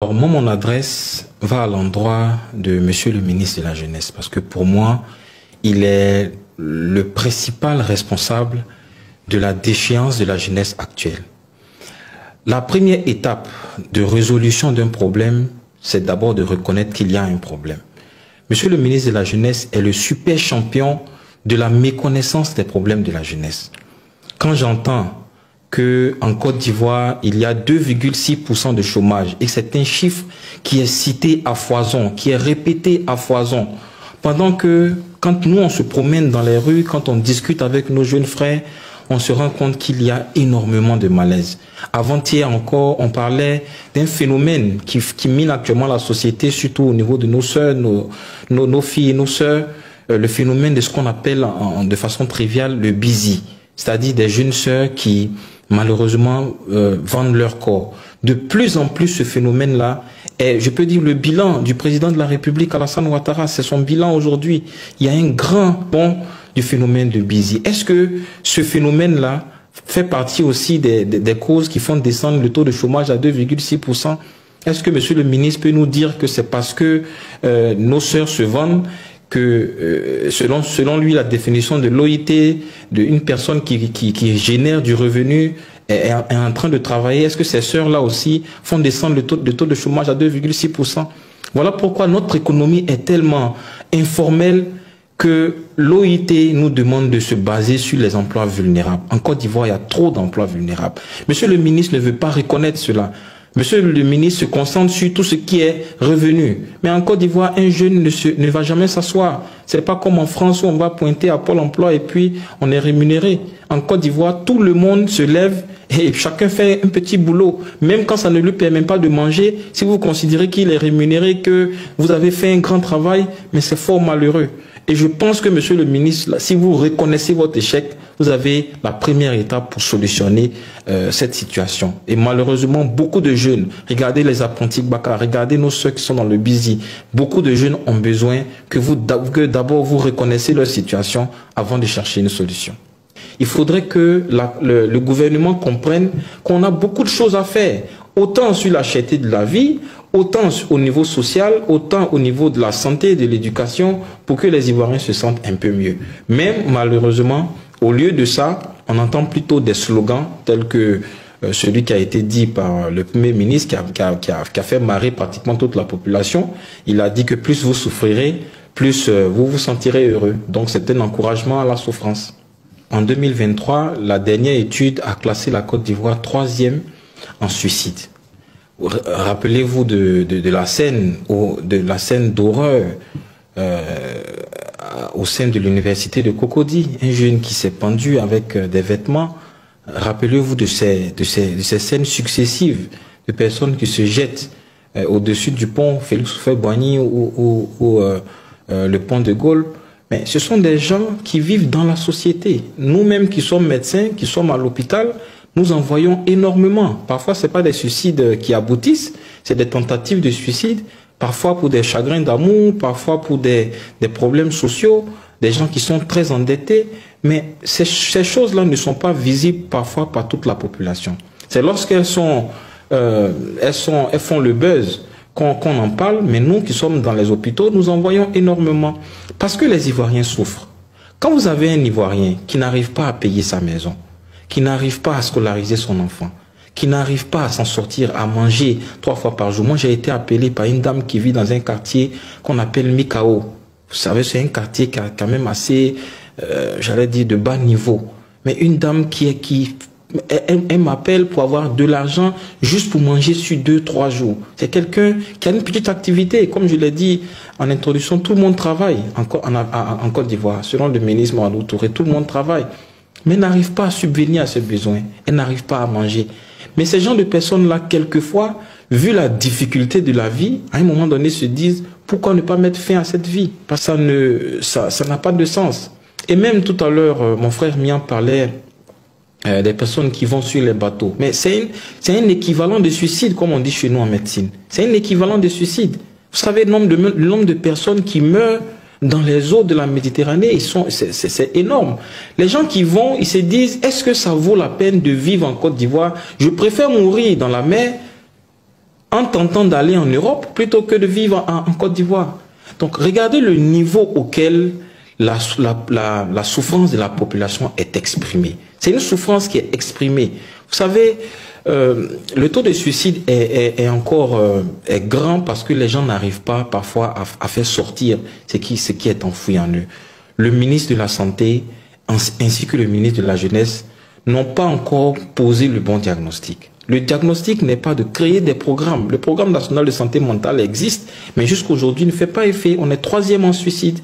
Alors, moi, mon adresse va à l'endroit de Monsieur le ministre de la Jeunesse, parce que pour moi, il est le principal responsable de la déchéance de la jeunesse actuelle. La première étape de résolution d'un problème, c'est d'abord de reconnaître qu'il y a un problème. Monsieur le ministre de la Jeunesse est le super champion de la méconnaissance des problèmes de la jeunesse. Quand j'entends qu'en Côte d'Ivoire, il y a 2,6% de chômage, et c'est un chiffre qui est cité à foison, qui est répété à foison, pendant que quand nous on se promène dans les rues, quand on discute avec nos jeunes frères, on se rend compte qu'il y a énormément de malaise. Avant-hier encore, on parlait d'un phénomène qui mine actuellement la société, surtout au niveau de nos sœurs, nos filles et nos sœurs, le phénomène de ce qu'on appelle de façon triviale le busy, c'est-à-dire des jeunes sœurs qui malheureusement vendent leur corps. De plus en plus, ce phénomène-là, et je peux dire le bilan du président de la République, Alassane Ouattara, c'est son bilan aujourd'hui. Il y a un grand bond du phénomène de busy. Est-ce que ce phénomène-là fait partie aussi des causes qui font descendre le taux de chômage à 2,6%? Est-ce que monsieur le ministre peut nous dire que c'est parce que nos sœurs se vendent que selon lui, la définition de l'OIT, d'une personne qui génère du revenu, est en train de travailler, est-ce que ces sœurs-là aussi font descendre le taux de chômage à 2,6%? Voilà pourquoi notre économie est tellement informelle que l'OIT nous demande de se baser sur les emplois vulnérables. En Côte d'Ivoire, il y a trop d'emplois vulnérables. Monsieur le ministre ne veut pas reconnaître cela. Monsieur le ministre se concentre sur tout ce qui est revenu. Mais en Côte d'Ivoire, un jeune ne va jamais s'asseoir. C'est pas comme en France où on va pointer à Pôle emploi et puis on est rémunéré. En Côte d'Ivoire, tout le monde se lève et chacun fait un petit boulot. Même quand ça ne lui permet pas de manger, si vous considérez qu'il est rémunéré, que vous avez fait un grand travail, mais c'est fort malheureux. Et je pense que, monsieur le ministre, si vous reconnaissez votre échec, vous avez la première étape pour solutionner cette situation. Et malheureusement, beaucoup de jeunes, regardez les apprentis Bakar, regardez nos ceux qui sont dans le busy, beaucoup de jeunes ont besoin que d'abord vous reconnaissiez leur situation avant de chercher une solution. Il faudrait que le gouvernement comprenne qu'on a beaucoup de choses à faire, autant sur la cherté de la vie, autant au niveau social, autant au niveau de la santé et de l'éducation, pour que les Ivoiriens se sentent un peu mieux. Mais malheureusement, au lieu de ça, on entend plutôt des slogans tels que celui qui a été dit par le Premier ministre, qui a fait marrer pratiquement toute la population. Il a dit que plus vous souffrirez, plus vous vous sentirez heureux. Donc c'est un encouragement à la souffrance. En 2023, la dernière étude a classé la Côte d'Ivoire 3e en suicide. Rappelez-vous de la scène d'horreur au sein de l'université de Cocody, un jeune qui s'est pendu avec des vêtements. Rappelez-vous de ces scènes successives de personnes qui se jettent au-dessus du pont Félix Houphouët-Boigny ou le pont de Gaulle. Mais ce sont des gens qui vivent dans la société. Nous-mêmes qui sommes médecins, qui sommes à l'hôpital, nous en voyons énormément. Parfois, ce n'est pas des suicides qui aboutissent, c'est des tentatives de suicide, parfois pour des chagrins d'amour, parfois pour des problèmes sociaux, des gens qui sont très endettés. Mais ces choses-là ne sont pas visibles parfois par toute la population. C'est lorsqu'elles font le buzz qu'on en parle, mais nous qui sommes dans les hôpitaux, nous en voyons énormément. Parce que les Ivoiriens souffrent. Quand vous avez un Ivoirien qui n'arrive pas à payer sa maison, qui n'arrive pas à scolariser son enfant, qui n'arrive pas à s'en sortir, à manger 3 fois par jour. Moi, j'ai été appelé par une dame qui vit dans un quartier qu'on appelle Mikao. Vous savez, c'est un quartier qui a quand même assez, j'allais dire, de bas niveau. Mais une dame elle m'appelle pour avoir de l'argent juste pour manger sur 2-3 jours. C'est quelqu'un qui a une petite activité. Comme je l'ai dit en introduction, tout le monde travaille en Côte d'Ivoire. Selon le ministre Mamadou Touré, tout le monde travaille. Mais n'arrive pas à subvenir à ses besoins. Elle n'arrive pas à manger. Mais ces gens de personnes-là, quelquefois, vu la difficulté de la vie, à un moment donné se disent, pourquoi ne pas mettre fin à cette vie? Parce que ça n'a pas de sens. Et même tout à l'heure, mon frère Mian parlait des personnes qui vont sur les bateaux. Mais c'est un équivalent de suicide, comme on dit chez nous en médecine. C'est un équivalent de suicide. Vous savez, le nombre de personnes qui meurent dans les eaux de la Méditerranée, c'est énorme. Les gens qui vont, ils se disent, est-ce que ça vaut la peine de vivre en Côte d'Ivoire? Je préfère mourir dans la mer en tentant d'aller en Europe plutôt que de vivre en Côte d'Ivoire. Donc regardez le niveau auquel la souffrance de la population est exprimée. C'est une souffrance qui est exprimée. Vous savez, le taux de suicide est encore grand parce que les gens n'arrivent pas parfois à faire sortir ce qui est enfoui en eux. Le ministre de la Santé ainsi que le ministre de la Jeunesse n'ont pas encore posé le bon diagnostic. Le diagnostic n'est pas de créer des programmes. Le programme national de santé mentale existe, mais jusqu'à aujourd'hui ne fait pas effet. On est 3e en suicide.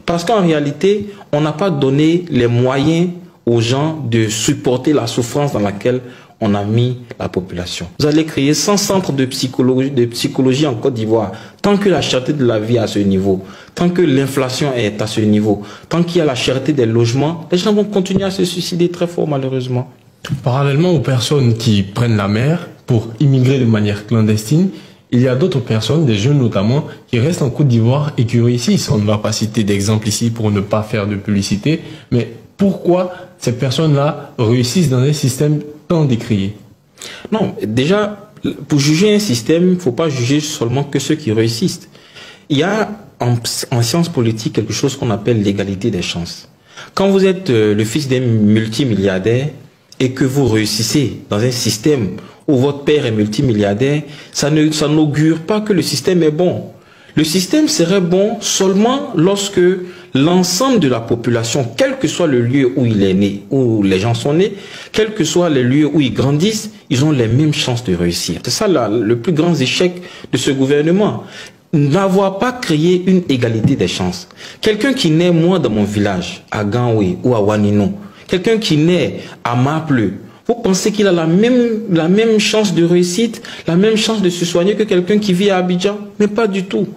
Parce qu'en réalité, on n'a pas donné les moyens aux gens de supporter la souffrance dans laquelle on a mis la population. Vous allez créer 100 centres de psychologie en Côte d'Ivoire. Tant que la cherté de la vie est à ce niveau, tant que l'inflation est à ce niveau, tant qu'il y a la cherté des logements, les gens vont continuer à se suicider très fort malheureusement. Parallèlement aux personnes qui prennent la mer pour immigrer de manière clandestine, il y a d'autres personnes, des jeunes notamment, qui restent en Côte d'Ivoire et qui réussissent. On ne va pas citer d'exemple ici pour ne pas faire de publicité, mais pourquoi ces personnes-là réussissent dans un système tant décrié? Non, déjà, pour juger un système, il ne faut pas juger seulement que ceux qui réussissent. Il y a en sciences politiques quelque chose qu'on appelle l'égalité des chances. Quand vous êtes le fils d'un multimilliardaire et que vous réussissez dans un système où votre père est multimilliardaire, ça n'augure pas que le système est bon. Le système serait bon seulement lorsque l'ensemble de la population, quel que soit le lieu où il est né, où les gens sont nés, quels que soient les lieux où ils grandissent, ils ont les mêmes chances de réussir. C'est ça le plus grand échec de ce gouvernement. N'avoir pas créé une égalité des chances. Quelqu'un qui naît, moi, dans mon village, à Ganwe ou à Wanino, quelqu'un qui naît à Maple, vous pensez qu'il a la même chance de réussite, la même chance de se soigner que quelqu'un qui vit à Abidjan? Mais pas du tout.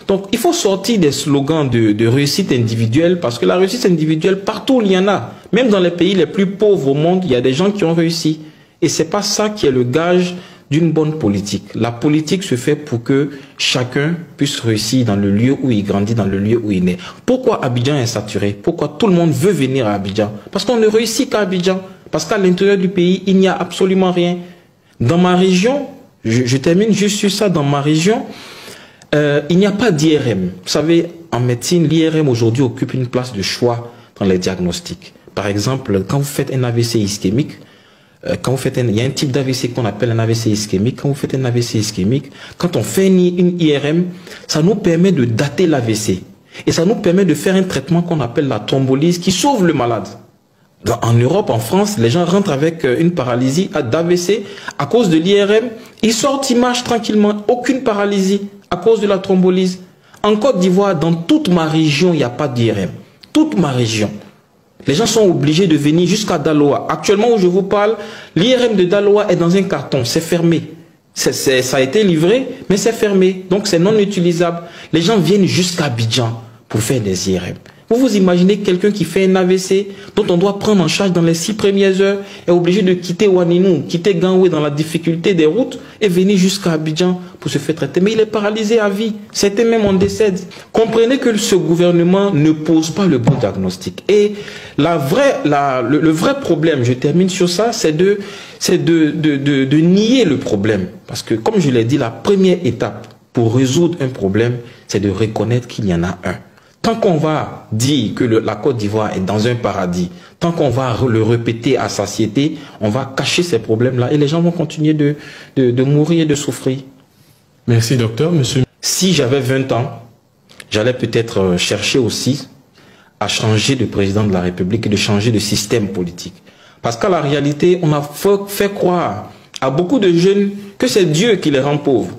Donc, il faut sortir des slogans de réussite individuelle, parce que la réussite individuelle, partout où il y en a, même dans les pays les plus pauvres au monde, il y a des gens qui ont réussi. Et c'est pas ça qui est le gage d'une bonne politique. La politique se fait pour que chacun puisse réussir dans le lieu où il grandit, dans le lieu où il naît. Pourquoi Abidjan est saturé? Pourquoi tout le monde veut venir à Abidjan? Parce qu'on ne réussit qu'à Abidjan. Parce qu'à l'intérieur du pays, il n'y a absolument rien. Dans ma région, je termine juste sur ça, dans ma région, il n'y a pas d'IRM. Vous savez, en médecine, l'IRM aujourd'hui occupe une place de choix dans les diagnostics. Par exemple, quand vous faites un AVC ischémique, il y a un type d'AVC qu'on appelle un AVC ischémique. Quand vous faites un AVC ischémique, quand on fait une IRM, ça nous permet de dater l'AVC. Et ça nous permet de faire un traitement qu'on appelle la thrombolyse qui sauve le malade. En Europe, en France, les gens rentrent avec une paralysie d'AVC à cause de l'IRM. Ils sortent, ils marchent tranquillement, aucune paralysie à cause de la thrombolyse. En Côte d'Ivoire, dans toute ma région, il n'y a pas d'IRM. Toute ma région. Les gens sont obligés de venir jusqu'à Daloa. Actuellement où je vous parle, l'IRM de Daloa est dans un carton, c'est fermé. Ça a été livré, mais c'est fermé. Donc c'est non utilisable. Les gens viennent jusqu'à Abidjan pour faire des IRM. Vous vous imaginez quelqu'un qui fait un AVC, dont on doit prendre en charge dans les 6 premières heures, est obligé de quitter Wanino, quitter Ganwe dans la difficulté des routes et venir jusqu'à Abidjan pour se faire traiter. Mais il est paralysé à vie. Certains même en décèdent. Comprenez que ce gouvernement ne pose pas le bon diagnostic. Et le vrai problème, je termine sur ça, c'est de nier le problème. Parce que, comme je l'ai dit, la première étape pour résoudre un problème, c'est de reconnaître qu'il y en a un. Tant qu'on va dire que la Côte d'Ivoire est dans un paradis, tant qu'on va le répéter à satiété, on va cacher ces problèmes-là et les gens vont continuer de mourir et de souffrir. Merci docteur. Monsieur. Si j'avais 20 ans, j'allais peut-être chercher aussi à changer de président de la République et de changer de système politique. Parce qu'à la réalité, on a fait croire à beaucoup de jeunes que c'est Dieu qui les rend pauvres.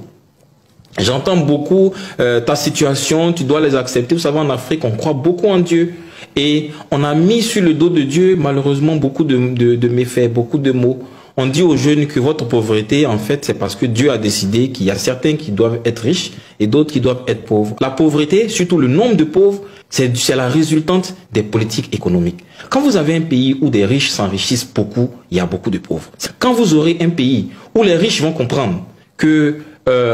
J'entends beaucoup ta situation, tu dois les accepter. Vous savez, en Afrique, on croit beaucoup en Dieu. Et on a mis sur le dos de Dieu, malheureusement, beaucoup de méfaits, beaucoup de maux. On dit aux jeunes que votre pauvreté, en fait, c'est parce que Dieu a décidé qu'il y a certains qui doivent être riches et d'autres qui doivent être pauvres. La pauvreté, surtout le nombre de pauvres, c'est la résultante des politiques économiques. Quand vous avez un pays où des riches s'enrichissent beaucoup, il y a beaucoup de pauvres. Quand vous aurez un pays où les riches vont comprendre que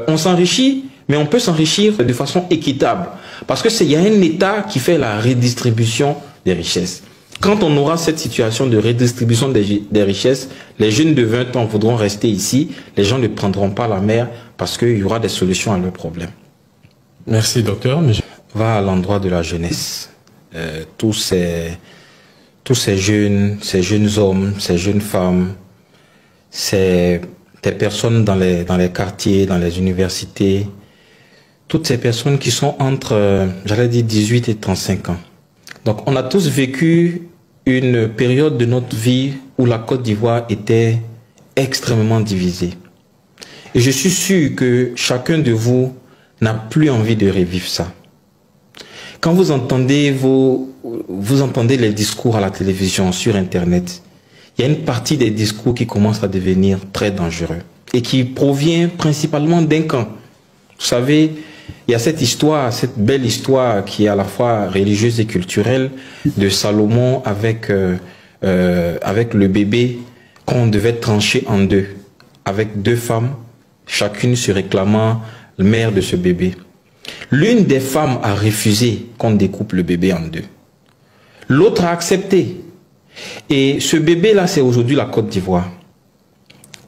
on s'enrichit, mais on peut s'enrichir de façon équitable. Parce que il y a un État qui fait la redistribution des richesses. Quand on aura cette situation de redistribution des richesses, les jeunes de 20 ans voudront rester ici, les gens ne prendront pas la mer parce qu'il y aura des solutions à leurs problèmes. Merci, docteur. Va à l'endroit de la jeunesse. Tous ces jeunes hommes, ces jeunes femmes, ces personnes dans les quartiers, dans les universités, toutes ces personnes qui sont entre, j'allais dire, 18 et 35 ans. Donc, on a tous vécu une période de notre vie où la Côte d'Ivoire était extrêmement divisée. Et je suis sûr que chacun de vous n'a plus envie de revivre ça. Quand vous entendez les discours à la télévision, sur Internet, il y a une partie des discours qui commence à devenir très dangereux et qui provient principalement d'un camp. Vous savez, il y a cette histoire, cette belle histoire qui est à la fois religieuse et culturelle de Salomon avec le bébé qu'on devait trancher en deux, avec deux femmes, chacune se réclamant mère de ce bébé. L'une des femmes a refusé qu'on découpe le bébé en deux. L'autre a accepté. Et ce bébé-là, c'est aujourd'hui la Côte d'Ivoire.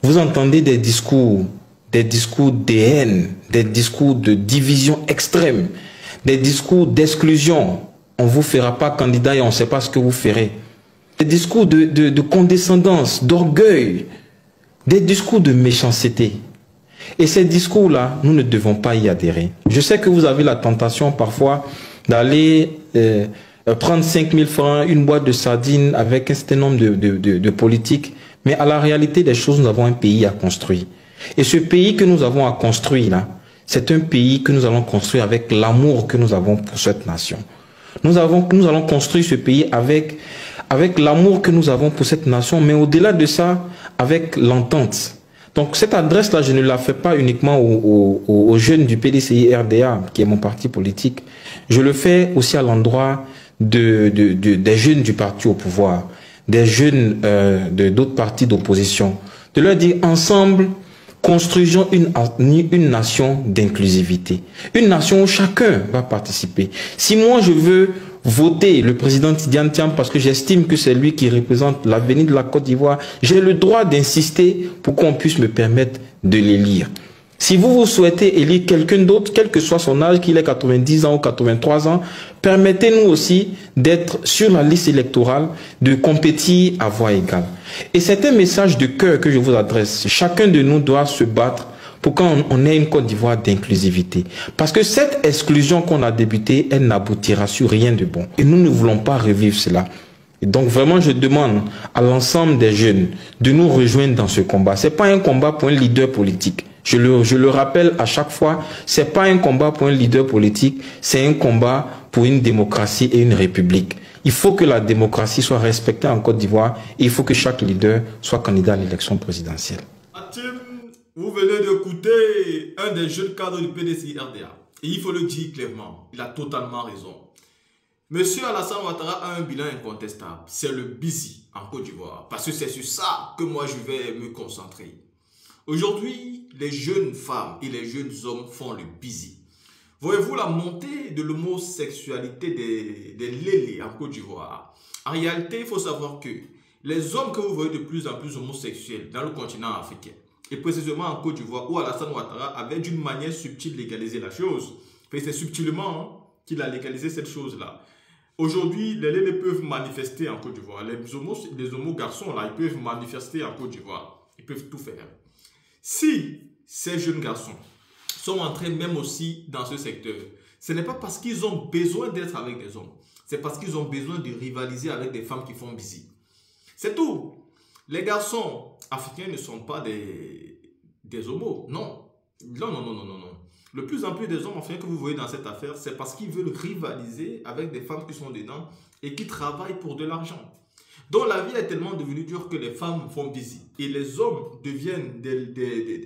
Vous entendez des discours de haine, des discours de division extrême, des discours d'exclusion. On ne vous fera pas candidat et on ne sait pas ce que vous ferez. Des discours de condescendance, d'orgueil, des discours de méchanceté. Et ces discours-là, nous ne devons pas y adhérer. Je sais que vous avez la tentation parfois d'aller prendre 5 000 francs, une boîte de sardines avec un certain nombre de politiques. Mais à la réalité des choses, nous avons un pays à construire. Et ce pays que nous avons à construire, là, c'est un pays que nous allons construire avec l'amour que nous avons pour cette nation. Nous allons construire ce pays avec l'amour que nous avons pour cette nation, mais au-delà de ça, avec l'entente. Donc cette adresse-là, je ne la fais pas uniquement aux jeunes du PDCI-RDA, qui est mon parti politique. Je le fais aussi à l'endroit des jeunes du parti au pouvoir, des jeunes d'autres partis d'opposition. De leur dire ensemble, construisons une nation d'inclusivité. Une nation où chacun va participer. Si moi je veux voter le président Tidiane Thiam parce que j'estime que c'est lui qui représente l'avenir de la Côte d'Ivoire, j'ai le droit d'insister pour qu'on puisse me permettre de l'élire. Si vous souhaitez élire quelqu'un d'autre, quel que soit son âge, qu'il ait 90 ans ou 83 ans, permettez-nous aussi d'être sur la liste électorale, de compétir à voix égale. Et c'est un message de cœur que je vous adresse. Chacun de nous doit se battre pour qu'on ait une Côte d'Ivoire d'inclusivité. Parce que cette exclusion qu'on a débutée, elle n'aboutira sur rien de bon. Et nous ne voulons pas revivre cela. Et donc vraiment, je demande à l'ensemble des jeunes de nous rejoindre dans ce combat. Ce n'est pas un combat pour un leader politique. Je le rappelle à chaque fois, ce n'est pas un combat pour un leader politique, c'est un combat pour une démocratie et une république. Il faut que la démocratie soit respectée en Côte d'Ivoire et il faut que chaque leader soit candidat à l'élection présidentielle. Vous venez d'écouter un des jeunes cadres du PDCI-RDA. Et il faut le dire clairement, il a totalement raison. Monsieur Alassane Ouattara a un bilan incontestable. C'est le busy en Côte d'Ivoire. Parce que c'est sur ça que moi je vais me concentrer. Aujourd'hui, les jeunes femmes et les jeunes hommes font le busy. Voyez-vous la montée de l'homosexualité des lélés en Côte d'Ivoire? En réalité, il faut savoir que les hommes que vous voyez de plus en plus homosexuels dans le continent africain, et précisément en Côte d'Ivoire, où Alassane Ouattara avait d'une manière subtile légalisé la chose. C'est subtilement qu'il a légalisé cette chose-là. Aujourd'hui, les lélés peuvent manifester en Côte d'Ivoire. Les homos garçons, là, ils peuvent manifester en Côte d'Ivoire. Ils peuvent tout faire. Si ces jeunes garçons sont entrés même aussi dans ce secteur, ce n'est pas parce qu'ils ont besoin d'être avec des hommes. C'est parce qu'ils ont besoin de rivaliser avec des femmes qui font busy. C'est tout. Les garçons africains ne sont pas des homos. Non. Non, non, non, non, non, non. Le plus en plus des hommes africains que vous voyez dans cette affaire, c'est parce qu'ils veulent rivaliser avec des femmes qui sont dedans et qui travaillent pour de l'argent. Donc la vie est tellement devenue dure que les femmes font busy. Et les hommes deviennent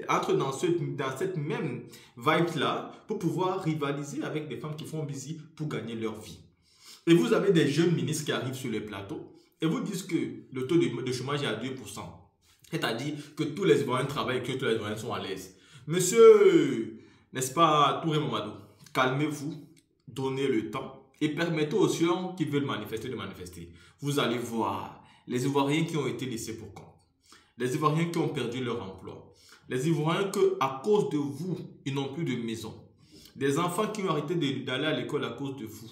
entrent dans cette même vibe-là pour pouvoir rivaliser avec des femmes qui font busy pour gagner leur vie. Et vous avez des jeunes ministres qui arrivent sur les plateaux et vous disent que le taux de chômage est à 2%. C'est-à-dire que tous les Ivoiriens travaillent et que tous les Ivoiriens sont à l'aise. Monsieur, n'est-ce pas, Touré Mamadou, calmez-vous, donnez le temps et permettez aux gens qui veulent manifester de manifester. Vous allez voir les Ivoiriens qui ont été laissés pour compte, les Ivoiriens qui ont perdu leur emploi, Les Ivoiriens que, à cause de vous, ils n'ont plus de maison. Des enfants qui ont arrêté d'aller à l'école à cause de vous.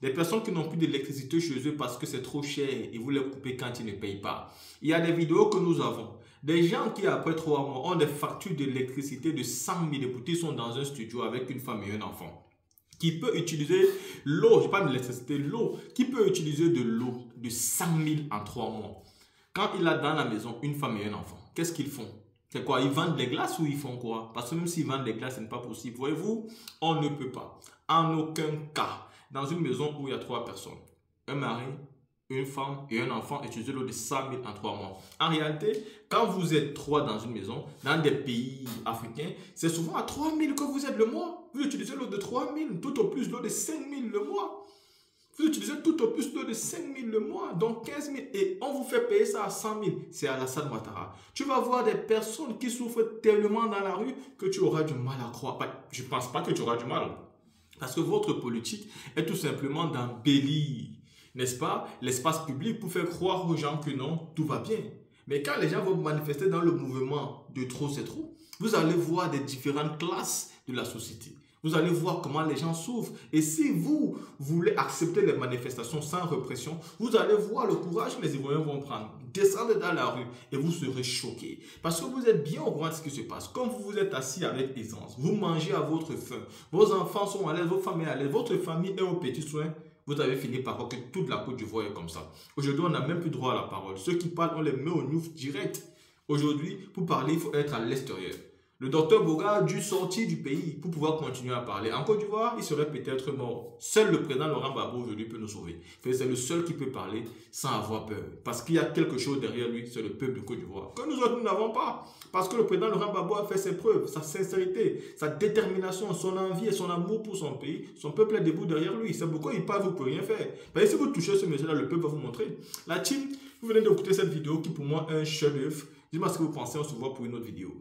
Des personnes qui n'ont plus d'électricité chez eux parce que c'est trop cher et vous les coupez quand ils ne payent pas. Il y a des vidéos que nous avons. Des gens qui, après 3 mois, ont des factures d'électricité de 100 000 et sont dans un studio avec une femme et un enfant. Qui peut utiliser l'eau, je parle de l'électricité, l'eau, qui peut utiliser de l'eau de 100 000 en 3 mois. Quand il a dans la maison une femme et un enfant, qu'est-ce qu'ils font? C'est quoi? Ils vendent des glaces ou ils font quoi? Parce que même s'ils vendent des glaces, ce n'est pas possible. Voyez-vous, on ne peut pas, en aucun cas, dans une maison où il y a 3 personnes, un mari, une femme et un enfant, utiliser l'eau de 100 000 en 3 mois. En réalité, quand vous êtes 3 dans une maison, dans des pays africains, c'est souvent à 3 000 que vous êtes le mois. Vous utilisez l'eau de 3 000, tout au plus l'eau de 5 000 le mois. Vous utilisez tout au plus l'eau de 5 000 le mois, donc 15 000. Et on vous fait payer ça à 100 000. C'est Alassane Ouattara. Tu vas voir des personnes qui souffrent tellement dans la rue que tu auras du mal à croire. Je ne pense pas que tu auras du mal. Parce que votre politique est tout simplement d'embellir, n'est-ce pas, l'espace public pour faire croire aux gens que non, tout va bien. Mais quand les gens vont manifester dans le mouvement de trop c'est trop, vous allez voir des différentes classes de la société. Vous allez voir comment les gens souffrent. Et si vous voulez accepter les manifestations sans répression, vous allez voir le courage que les Ivoiriens vont prendre. Descendez dans la rue et vous serez choqués. Parce que vous êtes bien au courant de ce qui se passe. Comme vous vous êtes assis avec aisance, vous mangez à votre faim. Vos enfants sont à l'aise, vos familles à l'aise, votre famille est aux petits soins. Vous avez fini par croire que toute la Côte d'Ivoire est comme ça. Aujourd'hui, on n'a même plus droit à la parole. Ceux qui parlent, on les met au news direct. Aujourd'hui, pour parler, il faut être à l'extérieur. Le docteur Boga a dû sortir du pays pour pouvoir continuer à parler. En Côte d'Ivoire, il serait peut-être mort. Seul le président Laurent Gbagbo aujourd'hui peut nous sauver. C'est le seul qui peut parler sans avoir peur. Parce qu'il y a quelque chose derrière lui, c'est le peuple de Côte d'Ivoire. Que nous autres, nous n'avons pas. Parce que le président Laurent Gbagbo a fait ses preuves, sa sincérité, sa détermination, son envie et son amour pour son pays. Son peuple est debout derrière lui. C'est pourquoi il parle, vous ne pouvez rien faire. Mais si vous touchez ce monsieur-là, le peuple va vous montrer. La team, vous venez d'écouter cette vidéo qui pour moi est un chef-d'œuvre. Dites-moi ce que vous pensez, on se voit pour une autre vidéo.